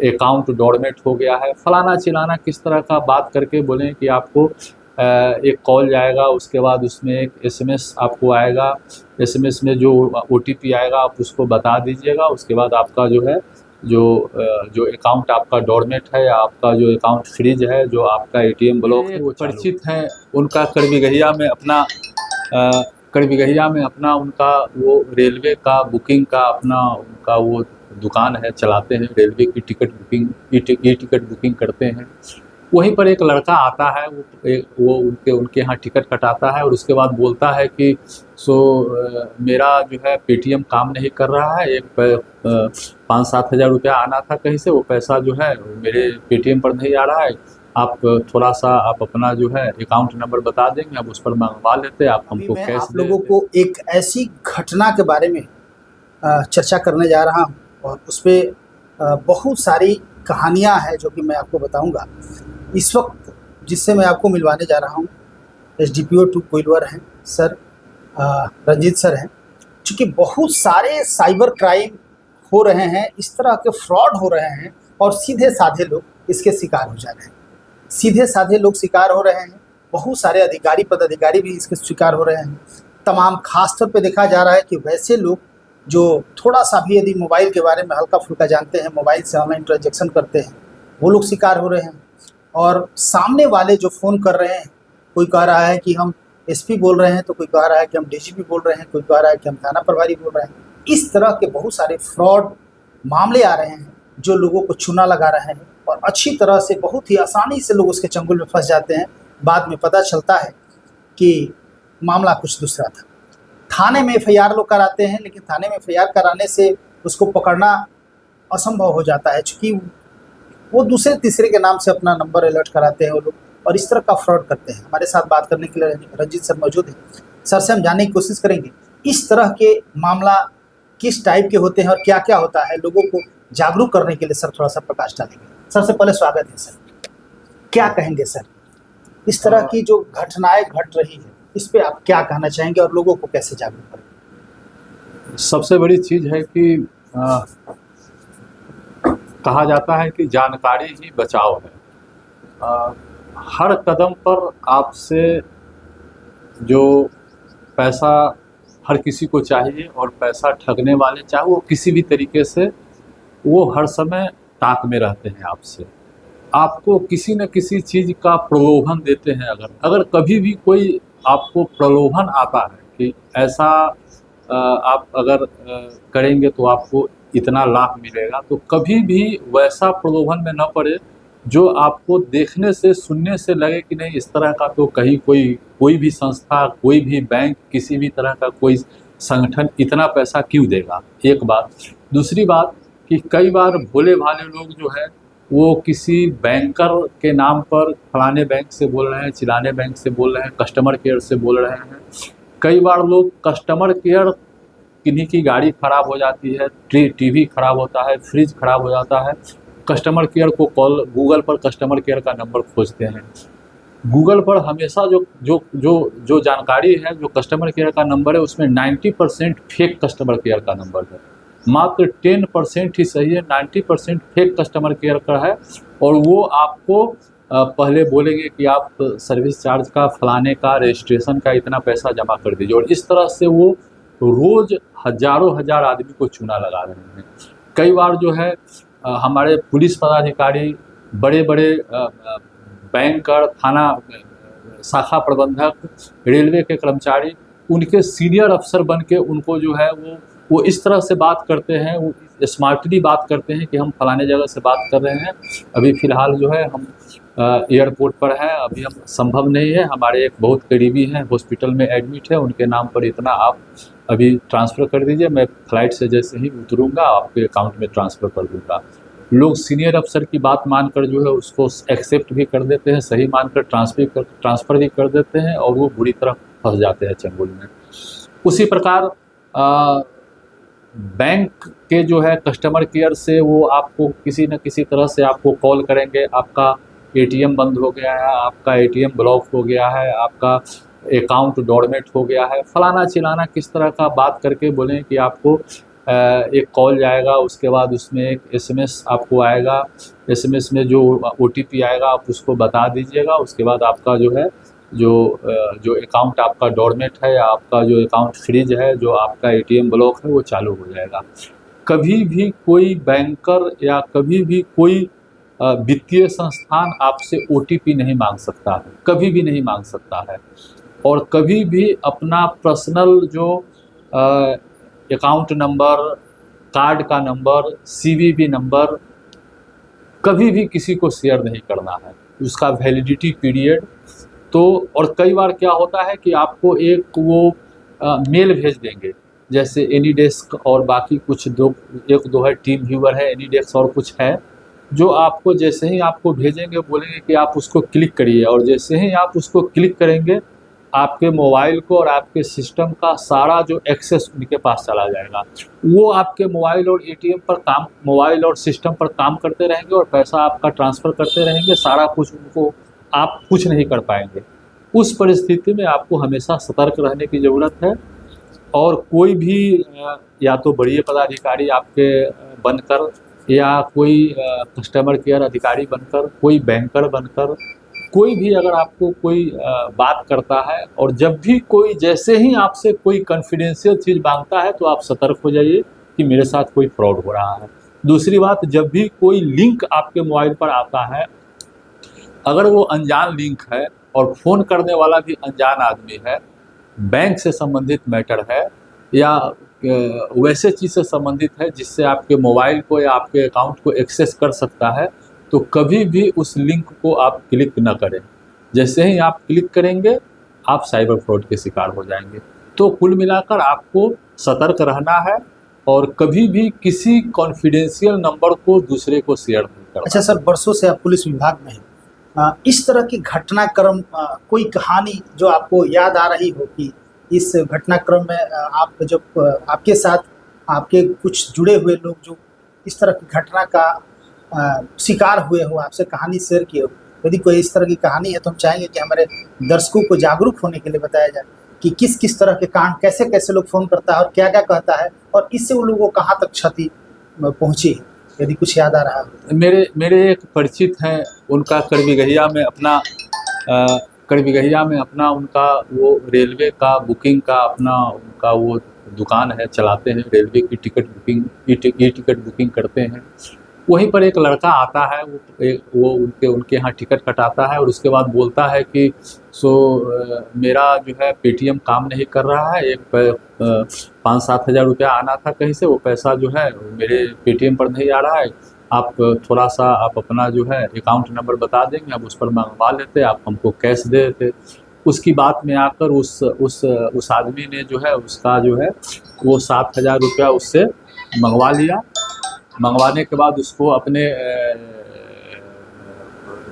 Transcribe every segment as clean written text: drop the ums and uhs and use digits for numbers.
Account doormat हो गया है, फलाना चिलाना किस तरह का बात करके बोलें कि आपको एक कॉल जाएगा, उसके बाद उसमें एक एसएमएस आपको आएगा, एसएमएस में जो ओटीपी आएगा आप उसको बता दीजिएगा। उसके बाद आपका जो है जो अकाउंट आपका डोरमेट है या आपका जो अकाउंट फ्रीज है, जो आपका एटीएम ब्लॉक है, वो परिचित हैं उनका करबिगहिया में अपना उनका वो रेलवे का बुकिंग का अपना उनका वो दुकान है, चलाते हैं रेलवे की ticket booking, e ticket booking करते हैं। वहीं पर एक लड़का आता है, वो उनके यहाँ टिकट कटाता है और उसके बाद बोलता है कि मेरा जो है पेटीएम काम नहीं कर रहा है, एक 5-7 हज़ार रुपया आना था कहीं से, वो पैसा जो है मेरे पेटीएम पर नहीं आ रहा है, आप थोड़ा सा आप अपना जो है अकाउंट नंबर बता देंगे, हम उस पर मंगवा लेते हैं, आप हमको मैं कैश आप लोगों को एक ऐसी घटना के बारे में चर्चा करने जा रहा हूँ और उस पर बहुत सारी कहानियाँ हैं जो कि मैं आपको बताऊंगा। इस वक्त जिससे मैं आपको मिलवाने जा रहा हूँ एसडीपीओ 2 कोइलवर हैं सर, रंजीत सर हैं। चूँकि बहुत सारे साइबर क्राइम हो रहे हैं, इस तरह के फ्रॉड हो रहे हैं और सीधे साधे लोग इसके शिकार हो जा रहे हैं, सीधे साधे लोग शिकार हो रहे हैं। बहुत सारे अधिकारी पदाधिकारी भी इसके शिकार हो रहे हैं। तमाम खास तौर पे देखा जा रहा है कि वैसे लोग जो थोड़ा सा भी यदि मोबाइल के बारे में हल्का फुल्का जानते हैं, मोबाइल से ऑनलाइन ट्रांजेक्शन करते हैं, वो लोग शिकार हो रहे हैं। और सामने वाले जो फ़ोन कर रहे हैं, कोई कह रहा है कि हम एसपी बोल रहे हैं, तो कोई कह रहा है कि हम डीजीपी बोल रहे हैं, कोई कह रहा है कि हम थाना प्रभारी बोल रहे हैं। इस तरह के बहुत सारे फ्रॉड मामले आ रहे हैं जो लोगों को चूना लगा रहे हैं और अच्छी तरह से बहुत ही आसानी से लोग उसके चंगुल में फंस जाते हैं। बाद में पता चलता है कि मामला कुछ दूसरा था। थाने में एफआईआर लोग कराते हैं, लेकिन थाने में एफआईआर कराने से उसको पकड़ना असंभव हो जाता है, चूँकि वो दूसरे तीसरे के नाम से अपना नंबर अलर्ट कराते हैं वो लोग और इस तरह का फ्रॉड करते हैं। हमारे साथ बात करने के लिए रंजीत सर मौजूद हैं। सर से हम जानने की कोशिश करेंगे इस तरह के मामला किस टाइप के होते हैं और क्या क्या होता है। लोगों को जागरूक करने के लिए सर थोड़ा सा प्रकाश डालेंगे। सबसे पहले स्वागत है सर। क्या कहेंगे सर, इस तरह की जो घटनाएं घट रही है इस पे आप क्या कहना चाहेंगे और लोगों को कैसे जागरूक करेंगे? सबसे बड़ी चीज़ है कि कहा जाता है कि जानकारी ही बचाव है। हर कदम पर आपसे जो पैसा हर किसी को चाहिए और पैसा ठगने वाले चाहे वो किसी भी तरीके से, वो हर समय ताक में रहते हैं आपसे। आपको किसी न किसी चीज़ का प्रलोभन देते हैं। अगर कभी भी कोई आपको प्रलोभन आता है कि ऐसा आप अगर करेंगे तो आपको इतना लाभ मिलेगा, तो कभी भी वैसा प्रलोभन में न पड़े जो आपको देखने से सुनने से लगे कि नहीं, इस तरह का तो कहीं कोई भी संस्था, कोई भी बैंक, किसी भी तरह का कोई संगठन इतना पैसा क्यों देगा। एक बात। दूसरी बात कि कई बार भोले भाले लोग जो है वो किसी बैंकर के नाम पर फलाने बैंक से बोल रहे हैं, चिलाने बैंक से बोल रहे हैं, कस्टमर केयर से बोल रहे हैं। कई बार लोग कस्टमर केयर, किन्हीं की गाड़ी ख़राब हो जाती है, टीवी ख़राब होता है, फ्रिज ख़राब हो जाता है, कस्टमर केयर को कॉल, गूगल पर कस्टमर केयर का नंबर खोजते हैं। गूगल पर हमेशा जो जानकारी है, जो कस्टमर केयर का नंबर है, उसमें 90% फेक कस्टमर केयर का नंबर है। मात्र 10% ही सही है, 90% फेक कस्टमर केयर का है। और वो आपको पहले बोलेंगे कि आप सर्विस चार्ज का, फलाने का, रजिस्ट्रेशन का इतना पैसा जमा कर दीजिए, और इस तरह से वो रोज़ हज़ारों हज़ार आदमी को चूना लगा रहे हैं। कई बार जो है हमारे पुलिस पदाधिकारी, बड़े बड़े बैंकर, थाना शाखा प्रबंधक, रेलवे के कर्मचारी, उनके सीनियर अफसर बन के उनको जो है वो इस तरह से बात करते हैं, वो स्मार्टली बात करते हैं कि हम फलाने जगह से बात कर रहे हैं, अभी फ़िलहाल जो है हम एयरपोर्ट पर हैं, अभी हम संभव नहीं है, हमारे एक बहुत करीबी हैं हॉस्पिटल में एडमिट है, उनके नाम पर इतना आप अभी ट्रांसफ़र कर दीजिए, मैं फ़्लाइट से जैसे ही उतरूँगा आपके अकाउंट में ट्रांसफ़र कर दूँगा। लोग सीनियर अफसर की बात मानकर जो है उसको एक्सेप्ट भी कर देते हैं, सही मानकर ट्रांसफ़र भी कर देते हैं, और वो बुरी तरह फंस जाते हैं चंगुल में। उसी प्रकार बैंक के जो है कस्टमर केयर से वो आपको किसी न किसी तरह से आपको कॉल करेंगे, आपका एटीएम बंद हो गया है, आपका एटीएम ब्लॉक हो गया है, आपका अकाउंट डोरमेट हो गया है, फलाना चिलाना किस तरह का बात करके बोलें कि आपको एक कॉल जाएगा, उसके बाद उसमें एक एसएमएस आपको आएगा। एसएमएस में जो ओटीपी आएगा आप उसको बता दीजिएगा। उसके बाद आपका जो है जो अकाउंट आपका डोरमेट है या आपका जो अकाउंट फ्रीज है, जो आपका एटीएम ब्लॉक है, वो चालू हो जाएगा। कभी भी कोई बैंकर या कभी भी कोई वित्तीय संस्थान आपसे ओटीपी नहीं मांग सकता है, कभी भी नहीं मांग सकता है। और कभी भी अपना पर्सनल जो अकाउंट नंबर, कार्ड का नंबर, सीवीवी नंबर कभी भी किसी को शेयर नहीं करना है, उसका वैलिडिटी पीरियड। तो और कई बार क्या होता है कि आपको एक वो मेल भेज देंगे, जैसे एनीडेस्क और बाकी कुछ एक दो है, टीम व्यूअर है, एनीडेस्क और कुछ है, जो आपको जैसे ही आपको भेजेंगे बोलेंगे कि आप उसको क्लिक करिए, और जैसे ही आप उसको क्लिक करेंगे आपके मोबाइल को और आपके सिस्टम का सारा जो एक्सेस उनके पास चला जाएगा। वो आपके मोबाइल और एटीएम पर काम, मोबाइल और सिस्टम पर काम करते रहेंगे और पैसा आपका ट्रांसफ़र करते रहेंगे, सारा कुछ उनको आप कुछ नहीं कर पाएंगे। उस परिस्थिति में आपको हमेशा सतर्क रहने की ज़रूरत है। और कोई भी या तो बड़े पदाधिकारी आपके बनकर, या कोई कस्टमर केयर अधिकारी बनकर, कोई बैंकर बनकर, कोई भी अगर आपको कोई बात करता है, और जब भी कोई जैसे ही आपसे कोई कॉन्फिडेंशियल चीज़ मांगता है, तो आप सतर्क हो जाइए कि मेरे साथ कोई फ्रॉड हो रहा है। दूसरी बात, जब भी कोई लिंक आपके मोबाइल पर आता है, अगर वो अनजान लिंक है और फ़ोन करने वाला भी अनजान आदमी है, बैंक से संबंधित मैटर है या वैसे चीज़ से संबंधित है जिससे आपके मोबाइल को या आपके अकाउंट को एक्सेस कर सकता है, तो कभी भी उस लिंक को आप क्लिक न करें। जैसे ही आप क्लिक करेंगे आप साइबर फ्रॉड के शिकार हो जाएंगे। तो कुल मिलाकर आपको सतर्क रहना है और कभी भी किसी कॉन्फिडेंशियल नंबर को दूसरे को शेयर नहीं करना। अच्छा सर, बरसों से आप पुलिस विभाग में हैं, इस तरह की घटनाक्रम, कोई कहानी जो आपको याद आ रही हो कि इस घटनाक्रम में आप जब आपके साथ आपके कुछ जुड़े हुए लोग जो इस तरह की घटना का शिकार हुए हो, आपसे कहानी शेयर किए हो, यदि कोई इस तरह की कहानी है तो हम चाहेंगे कि हमारे दर्शकों को जागरूक होने के लिए बताया जाए कि किस किस तरह के कांड, कैसे कैसे लोग फ़ोन करता है और क्या क्या कहता है, और इससे उन लोगों को कहाँ तक क्षति पहुँची है, यदि कुछ याद आ रहा हो। मेरे एक परिचित हैं, उनका करबिगहिया में अपना उनका वो रेलवे का बुकिंग का अपना उनका वो दुकान है, चलाते हैं, रेलवे की ticket booking, e ticket booking करते हैं। वहीं पर एक लड़का आता है, वो उनके यहाँ टिकट कटाता है और उसके बाद बोलता है कि मेरा जो है पेटीएम काम नहीं कर रहा है, एक 5-7 हज़ार रुपया आना था कहीं से, वो पैसा जो है मेरे पेटीएम पर नहीं आ रहा है, आप थोड़ा सा आप अपना जो है अकाउंट नंबर बता देंगे, हम उस पर मंगवा लेते, आप हमको कैश दे देते। उसकी बात में आकर उस आदमी ने जो है उसका जो है वो 7,000 रुपया उससे मंगवा लिया। मंगवाने के बाद उसको अपने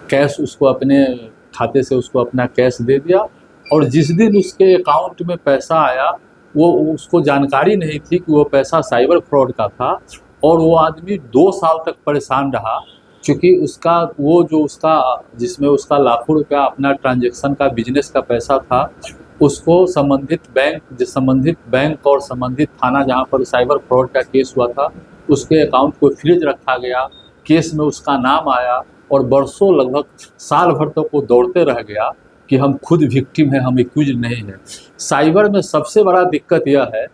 कैश, उसको अपने खाते से उसको अपना कैश दे दिया, और जिस दिन उसके अकाउंट में पैसा आया वो उसको जानकारी नहीं थी कि वो पैसा साइबर फ्रॉड का था, और वो आदमी 2 साल तक परेशान रहा, क्योंकि जिसमें उसका लाखों रुपया अपना ट्रांजैक्शन का, बिजनेस का पैसा था, उसको संबंधित बैंक और संबंधित थाना जहाँ पर साइबर फ्रॉड का केस हुआ था, उसके अकाउंट को फ्रीज रखा गया, केस में उसका नाम आया, और बरसों, लगभग साल भर तक वो दौड़ते रह गया कि हम खुद विक्टिम हैं, हम एक्यूज नहीं हैं। साइबर में सबसे बड़ा दिक्कत यह है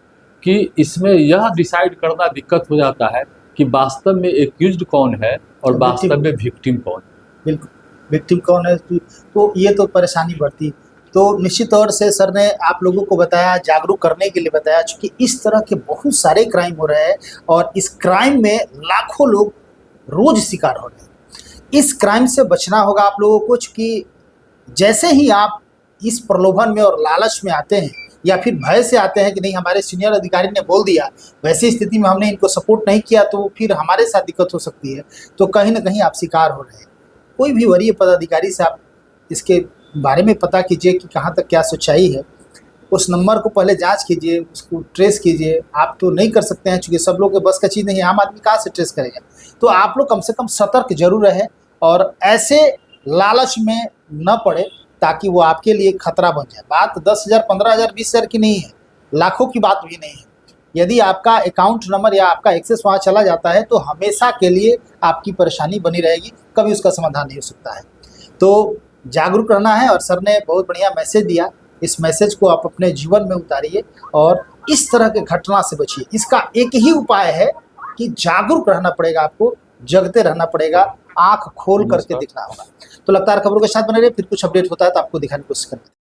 कि इसमें यह डिसाइड करना दिक्कत हो जाता है कि वास्तव में एक्यूज्ड कौन है और वास्तव में विक्टिम कौन है। बिल्कुल, विक्टिम कौन है, तो ये तो परेशानी बढ़ती। तो निश्चित तौर से सर ने आप लोगों को बताया, जागरूक करने के लिए बताया, क्योंकि इस तरह के बहुत सारे क्राइम हो रहे हैं और इस क्राइम में लाखों लोग रोज शिकार हो रहे हैं। इस क्राइम से बचना होगा आप लोगों को, क्योंकि जैसे ही आप इस प्रलोभन में और लालच में आते हैं या फिर भय से आते हैं कि नहीं हमारे सीनियर अधिकारी ने बोल दिया, वैसी स्थिति में हमने इनको सपोर्ट नहीं किया तो फिर हमारे साथ दिक्कत हो सकती है, तो कहीं ना कहीं आप शिकार हो रहे हैं। कोई भी वरीय पदाधिकारी से आप इसके बारे में पता कीजिए कि कहाँ तक क्या सच्चाई है, उस नंबर को पहले जांच कीजिए, उसको ट्रेस कीजिए। आप तो नहीं कर सकते हैं, चूँकि सब लोग के बस का चीज़ नहीं है, आम आदमी कहाँ से ट्रेस करेगा। तो आप लोग कम से कम सतर्क जरूर रहें और ऐसे लालच में न पड़े ताकि वो आपके लिए खतरा बन जाए। बात 10,000, 15,000, 20,000 की नहीं है, लाखों की बात भी नहीं है। यदि आपका अकाउंट नंबर या आपका एक्सेस वहाँ चला जाता है तो हमेशा के लिए आपकी परेशानी बनी रहेगी, कभी उसका समाधान नहीं हो सकता है। तो जागरूक रहना है और सर ने बहुत बढ़िया मैसेज दिया। इस मैसेज को आप अपने जीवन में उतारिए और इस तरह के घटना से बचिए। इसका एक ही उपाय है कि जागरूक रहना पड़ेगा, आपको जगते रहना पड़ेगा, आंख खोल करके दिखना होगा। तो लगातार खबरों के साथ बने रहिए, फिर कुछ अपडेट होता है तो आपको दिखाने की कोशिश करेंगे।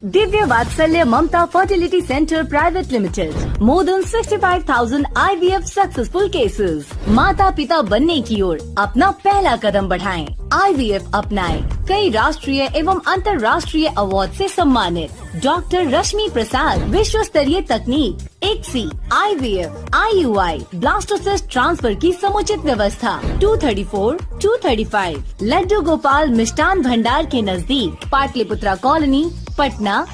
Divya Vatsalya Mamta fertility centre private limited, more than 65,000 IVF successful cases. माता पिता बनने की ओर अपना पहला कदम बढ़ाएं, IVF अपनाएं। कई राष्ट्रीय एवं अंतर्राष्ट्रीय अवार्ड से सम्मानित डॉक्टर रश्मि प्रसाद, विश्व स्तरीय तकनीक, ICSI, IVF, IUI, blastocyst transfer की समुचित व्यवस्था। 234, 235 लड्डू गोपाल मिष्ठान भंडार के नजदीक, पाटलिपुत्रा कॉलोनी, पटना।